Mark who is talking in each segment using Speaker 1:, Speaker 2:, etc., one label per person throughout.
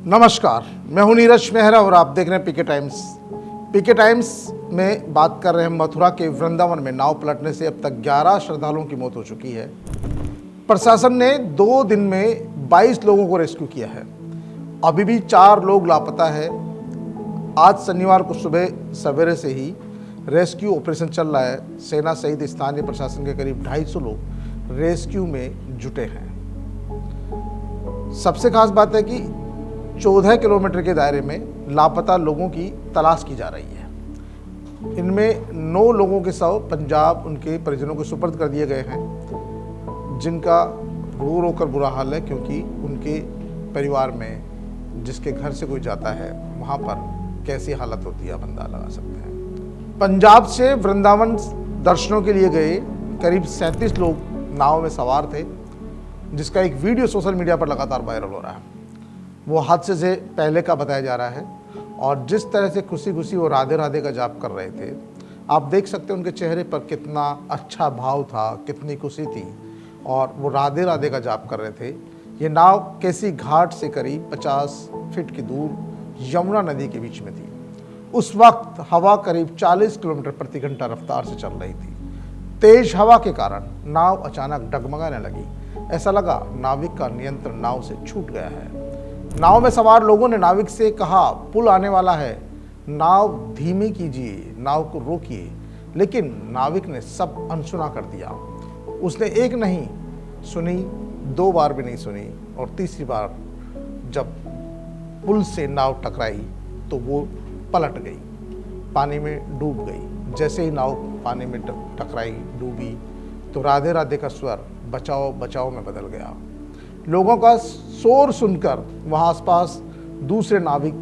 Speaker 1: नमस्कार, मैं हूं नीरज मेहरा और आप देख रहे हैं पीके टाइम्स। पीके टाइम्स में बात कर रहे हैं मथुरा के वृंदावन में नाव पलटने से अब तक 11 श्रद्धालुओं की मौत हो चुकी है। प्रशासन ने 2 दिन में 22 लोगों को रेस्क्यू किया है। अभी भी 4 लोग लापता है। आज शनिवार को सुबह सवेरे से ही रेस्क्यू ऑपरेशन चल रहा है। सेना सहित स्थानीय प्रशासन के करीब 250 लोग रेस्क्यू में जुटे हैं। सबसे खास बात है कि 14 किलोमीटर के दायरे में लापता लोगों की तलाश की जा रही है। इनमें 9 लोगों के शव पंजाब उनके परिजनों को सुपुर्द कर दिए गए हैं, जिनका रो रो कर बुरा हाल है, क्योंकि उनके परिवार में जिसके घर से कोई जाता है वहाँ पर कैसी हालत होती है आप अंदाजा लगा सकते हैं। पंजाब से वृंदावन दर्शनों के लिए गए करीब 37 लोग नाव में सवार थे, जिसका एक वीडियो सोशल मीडिया पर लगातार वायरल हो रहा है। वो हादसे से पहले का बताया जा रहा है और जिस तरह से खुशी खुशी वो राधे राधे का जाप कर रहे थे, आप देख सकते हैं उनके चेहरे पर कितना अच्छा भाव था, कितनी खुशी थी और वो राधे राधे का जाप कर रहे थे। ये नाव केसी घाट से करीब 50 फीट की दूर यमुना नदी के बीच में थी। उस वक्त हवा करीब 40 किलोमीटर प्रति घंटा रफ्तार से चल रही थी। तेज हवा के कारण नाव अचानक डगमगाने लगी। ऐसा लगा नाविक का नियंत्रण नाव से छूट गया है। नाव में सवार लोगों ने नाविक से कहा, पुल आने वाला है, नाव धीमी कीजिए, नाव को रोकिए। लेकिन नाविक ने सब अनसुना कर दिया। उसने एक नहीं सुनी, 2 बार भी नहीं सुनी और तीसरी बार जब पुल से नाव टकराई तो वो पलट गई, पानी में डूब गई। जैसे ही नाव पानी में टकराई, डूबी, तो राधे राधे का स्वर बचाओ बचाओ में बदल गया। लोगों का शोर सुनकर वहाँ आसपास दूसरे नाविक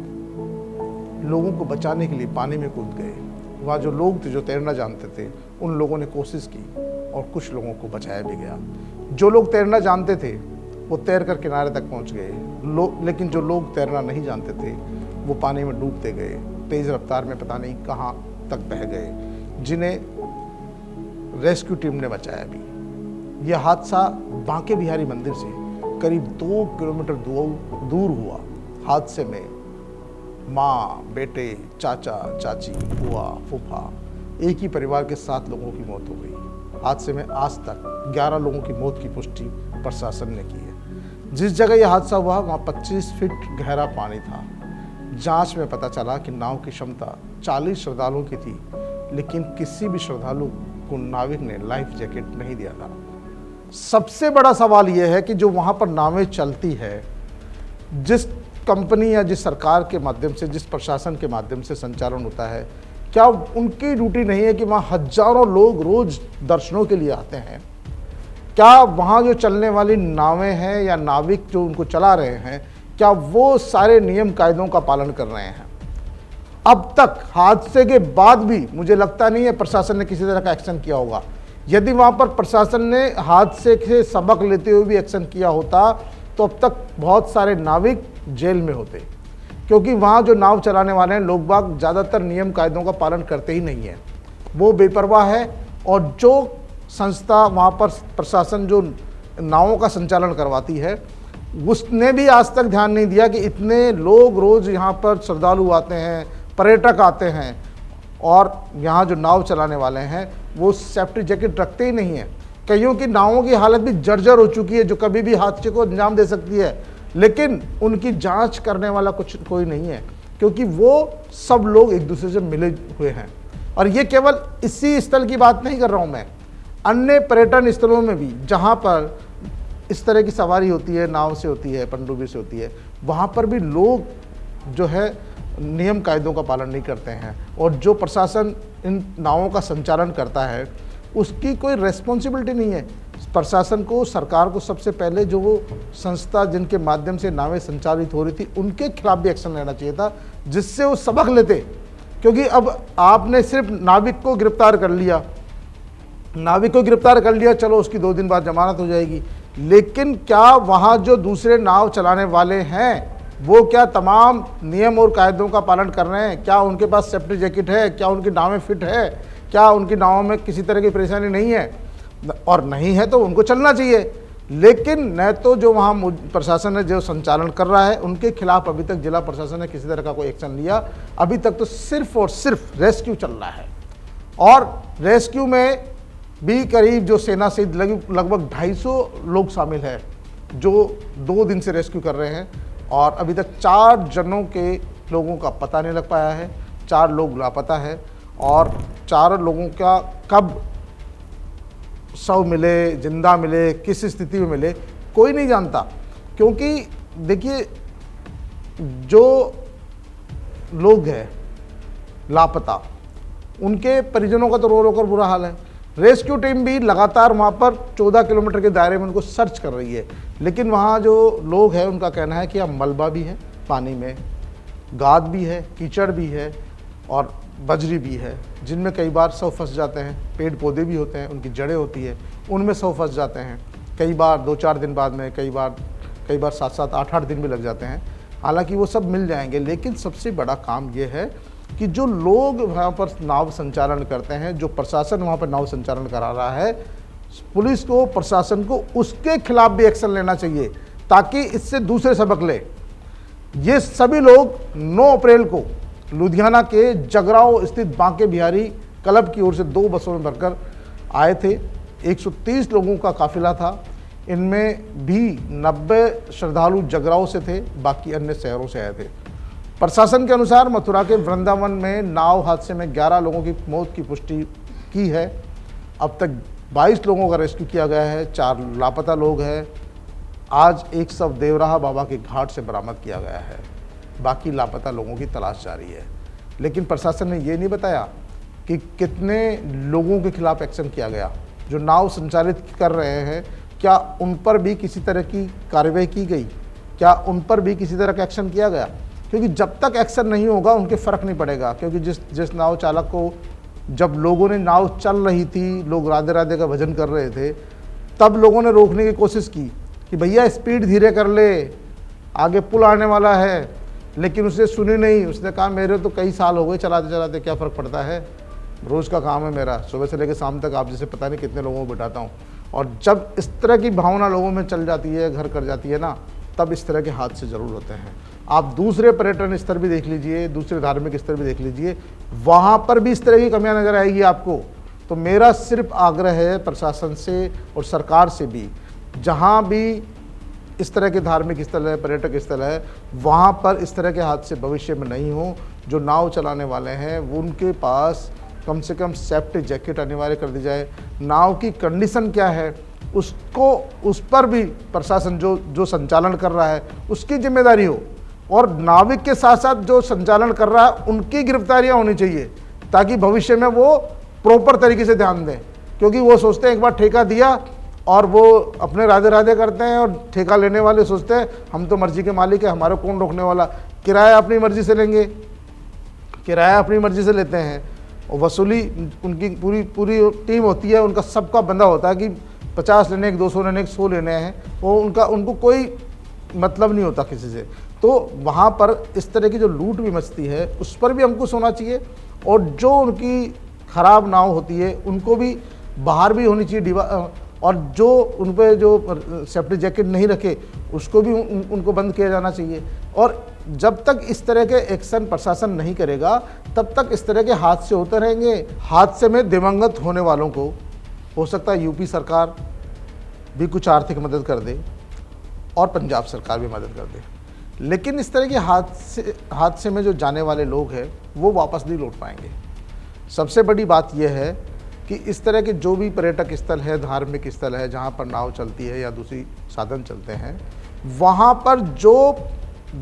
Speaker 1: लोगों को बचाने के लिए पानी में कूद गए। वहाँ जो लोग थे जो तैरना जानते थे, उन लोगों ने कोशिश की और कुछ लोगों को बचाया भी गया। जो लोग तैरना जानते थे वो तैर कर किनारे तक पहुँच गए, लेकिन जो लोग तैरना नहीं जानते थे वो पानी में डूबते गए, तेज़ रफ्तार में पता नहीं कहाँ तक बह गए, जिन्हें रेस्क्यू टीम ने बचाया भी। यह हादसा बांके बिहारी मंदिर से करीब 2 किलोमीटर दूर हुआ। हादसे में माँ, बेटे, चाचा, चाची, बुआ, फूफा, एक ही परिवार के 7 लोगों की मौत हो गई। हादसे में आज तक 11 लोगों की मौत की पुष्टि प्रशासन ने की है। जिस जगह यह हादसा हुआ वहाँ 25 फीट गहरा पानी था। जांच में पता चला कि नाव की क्षमता 40 श्रद्धालुओं की थी, लेकिन किसी भी श्रद्धालु को नाविक ने लाइफ जैकेट नहीं दिया था। सबसे बड़ा सवाल यह है कि जो वहाँ पर नावें चलती है, जिस कंपनी या जिस सरकार के माध्यम से, जिस प्रशासन के माध्यम से संचालन होता है, क्या उनकी ड्यूटी नहीं है कि वहाँ हजारों लोग रोज दर्शनों के लिए आते हैं? क्या वहाँ जो चलने वाली नावें हैं या नाविक जो उनको चला रहे हैं, क्या वो सारे नियम कायदों का पालन कर रहे हैं? अब तक हादसे के बाद भी मुझे लगता नहीं है प्रशासन ने किसी तरह का एक्शन किया होगा। यदि वहाँ पर प्रशासन ने हादसे से सबक लेते हुए भी एक्शन किया होता तो अब तक बहुत सारे नाविक जेल में होते, क्योंकि वहाँ जो नाव चलाने वाले हैं लोग बाग ज़्यादातर नियम कायदों का पालन करते ही नहीं है, वो बेपरवाह है। और जो संस्था वहाँ पर प्रशासन जो नावों का संचालन करवाती है, उसने भी आज तक ध्यान नहीं दिया कि इतने लोग रोज़ यहाँ पर श्रद्धालु आते हैं, पर्यटक आते हैं और यहाँ जो नाव चलाने वाले हैं वो सेफ्टी जैकेट रखते ही नहीं है। कईयों की नावों की हालत भी जर्जर हो चुकी है, जो कभी भी हादसे को अंजाम दे सकती है, लेकिन उनकी जांच करने वाला कोई नहीं है, क्योंकि वो सब लोग एक दूसरे से मिले हुए हैं। और ये केवल इसी स्थल की बात नहीं कर रहा हूँ मैं, अन्य पर्यटन स्थलों में भी जहाँ पर इस तरह की सवारी होती है, नाव से होती है, पनडुब्बी से होती है, वहाँ पर भी लोग जो है नियम कायदों का पालन नहीं करते हैं। और जो प्रशासन इन नावों का संचालन करता है उसकी कोई रेस्पॉन्सिबिलिटी नहीं है। प्रशासन को, सरकार को सबसे पहले जो वो संस्था जिनके माध्यम से नावें संचालित हो रही थी उनके खिलाफ भी एक्शन लेना चाहिए था, जिससे वो सबक लेते। क्योंकि अब आपने सिर्फ नाविक को गिरफ्तार कर लिया, चलो उसकी 2 दिन बाद जमानत हो जाएगी, लेकिन क्या वहाँ जो दूसरे नाव चलाने वाले हैं वो क्या तमाम नियम और कायदों का पालन कर रहे हैं? क्या उनके पास सेफ्टी जैकेट है? क्या उनकी नावें फिट है? क्या उनकी नावों में किसी तरह की परेशानी नहीं है? और नहीं है तो उनको चलना चाहिए। लेकिन न तो जो वहाँ प्रशासन है जो संचालन कर रहा है उनके खिलाफ अभी तक जिला प्रशासन ने किसी तरह का कोई एक्शन लिया। अभी तक तो सिर्फ और सिर्फ रेस्क्यू चल रहा है, और रेस्क्यू में भी करीब जो सेना से लगभग 250 लोग शामिल है जो 2 दिन से रेस्क्यू कर रहे हैं, और अभी तक 4 जनों के लोगों का पता नहीं लग पाया है, 4 लोग लापता है, और 4 लोगों का कब शव मिले, जिंदा मिले, किस स्थिति में मिले, कोई नहीं जानता। क्योंकि देखिए जो लोग हैं लापता, उनके परिजनों का तो रो रो कर बुरा हाल है। रेस्क्यू टीम भी लगातार वहाँ पर 14 किलोमीटर के दायरे में उनको सर्च कर रही है, लेकिन वहाँ जो लोग हैं उनका कहना है कि यहाँ मलबा भी है, पानी में गाद भी है, कीचड़ भी है और बजरी भी है, जिनमें कई बार शव फंस जाते हैं। पेड़ पौधे भी होते हैं, उनकी जड़ें होती है, उनमें शव फंस जाते हैं, कई बार 2-4 दिन बाद में, कई बार 7-7, 8-8 दिन भी लग जाते हैं। हालांकि वो सब मिल जाएंगे, लेकिन सबसे बड़ा काम ये है कि जो लोग वहाँ पर नाव संचालन करते हैं, जो प्रशासन वहाँ पर नाव संचालन करा रहा है, पुलिस को, प्रशासन को उसके खिलाफ भी एक्शन लेना चाहिए, ताकि इससे दूसरे सबक ले। ये सभी लोग 9 अप्रैल को लुधियाना के जगराओं स्थित बांके बिहारी क्लब की ओर से 2 बसों में भरकर आए थे। 130 लोगों का काफिला था, इनमें भी 90 श्रद्धालु जगराओं से थे, बाकी अन्य शहरों से आए थे। प्रशासन के अनुसार मथुरा के वृंदावन में नाव हादसे में 11 लोगों की मौत की पुष्टि की है। अब तक 22 लोगों का रेस्क्यू किया गया है, 4 लापता लोग हैं। आज एक शव देवराहा बाबा के घाट से बरामद किया गया है, बाकी लापता लोगों की तलाश जारी है। लेकिन प्रशासन ने ये नहीं बताया कि कितने लोगों के खिलाफ एक्शन किया गया। जो नाव संचालित कर रहे हैं, क्या उन पर भी किसी तरह की कार्रवाई की गई, क्या उन पर भी किसी तरह का एक्शन किया गया? क्योंकि जब तक एक्शन नहीं होगा उनके फ़र्क नहीं पड़ेगा। क्योंकि जिस नाव चालक को, जब लोगों ने नाव चल रही थी, लोग राधे राधे का भजन कर रहे थे, तब लोगों ने रोकने की कोशिश की कि भैया स्पीड धीरे कर ले, आगे पुल आने वाला है, लेकिन उसने सुनी नहीं। उसने कहा मेरे तो कई साल हो गए चलाते चलाते, क्या फ़र्क पड़ता है, रोज़ का काम है मेरा, सुबह से लेकर शाम तक आप जैसे पता नहीं कितने लोगों को बिठाता हूँ। और जब इस तरह की भावना लोगों में चल जाती है, घर कर जाती है ना, तब इस तरह के हादसे ज़रूर होते हैं। आप दूसरे पर्यटन स्तर भी देख लीजिए, दूसरे धार्मिक स्तर भी देख लीजिए, वहाँ पर भी इस तरह की कमियाँ नज़र आएगी आपको। तो मेरा सिर्फ आग्रह है प्रशासन से और सरकार से भी, जहाँ भी इस तरह के धार्मिक स्थल है, पर्यटक स्थल है, वहाँ पर इस तरह के हादसे भविष्य में नहीं हो। जो नाव चलाने वाले हैं वो उनके पास कम से कम सेफ्टी जैकेट अनिवार्य कर दी जाए। नाव की कंडीशन क्या है उसको, उस पर भी प्रशासन जो संचालन कर रहा है उसकी जिम्मेदारी हो, और नाविक के साथ साथ जो संचालन कर रहा है उनकी गिरफ्तारियां होनी चाहिए, ताकि भविष्य में वो प्रॉपर तरीके से ध्यान दें। क्योंकि वो सोचते हैं एक बार ठेका दिया और वो अपने राधे राधे करते हैं, और ठेका लेने वाले सोचते हैं हम तो मर्जी के मालिक है, हमारे कौन रोकने वाला। किराया अपनी मर्जी से लेंगे, किराया अपनी मर्जी से लेते हैं, और वसूली उनकी पूरी टीम होती है, उनका सबका बंदा होता है कि 50 लेने, 200 लेने, 100 लेने हैं, वो उनको कोई मतलब नहीं होता किसी से। तो वहाँ पर इस तरह की जो लूट भी मचती है उस पर भी हमको सोना चाहिए, और जो उनकी ख़राब नाव होती है उनको भी बाहर भी होनी चाहिए, और जो उन पर जो सेफ्टी जैकेट नहीं रखे उसको भी उनको बंद किया जाना चाहिए। और जब तक इस तरह के एक्शन प्रशासन नहीं करेगा तब तक इस तरह के हादसे होते रहेंगे। हादसे में दिवंगत होने वालों को हो सकता है यूपी सरकार भी कुछ आर्थिक मदद कर दे और पंजाब सरकार भी मदद कर दे, लेकिन इस तरह के हादसे में जो जाने वाले लोग हैं वो वापस नहीं लौट पाएंगे। सबसे बड़ी बात यह है कि इस तरह के जो भी पर्यटक स्थल है, धार्मिक स्थल है, जहाँ पर नाव चलती है या दूसरी साधन चलते हैं, वहाँ पर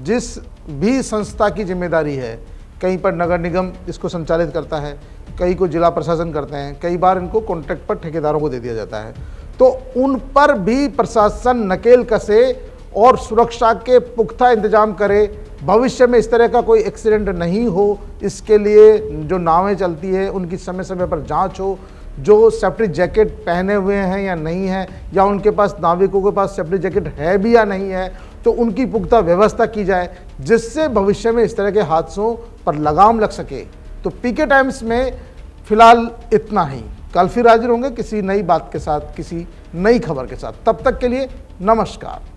Speaker 1: जिस भी संस्था की जिम्मेदारी है, कहीं पर नगर निगम इसको संचालित करता है, कहीं को जिला प्रशासन करते हैं, कई बार इनको कॉन्ट्रैक्ट पर ठेकेदारों को दे दिया जाता है, तो उन पर भी प्रशासन नकेल कसे और सुरक्षा के पुख्ता इंतजाम करे, भविष्य में इस तरह का कोई एक्सीडेंट नहीं हो। इसके लिए जो नावें चलती है उनकी समय समय पर जांच हो, जो सेफ्टी जैकेट पहने हुए हैं या नहीं है, या उनके पास, नाविकों के पास सेफ्टी जैकेट है भी या नहीं है, तो उनकी पुख्ता व्यवस्था की जाए, जिससे भविष्य में इस तरह के हादसों पर लगाम लग सके। तो पीके टाइम्स में फिलहाल इतना ही। कल फिर हाजिर होंगे किसी नई बात के साथ, किसी नई खबर के साथ। तब तक के लिए नमस्कार।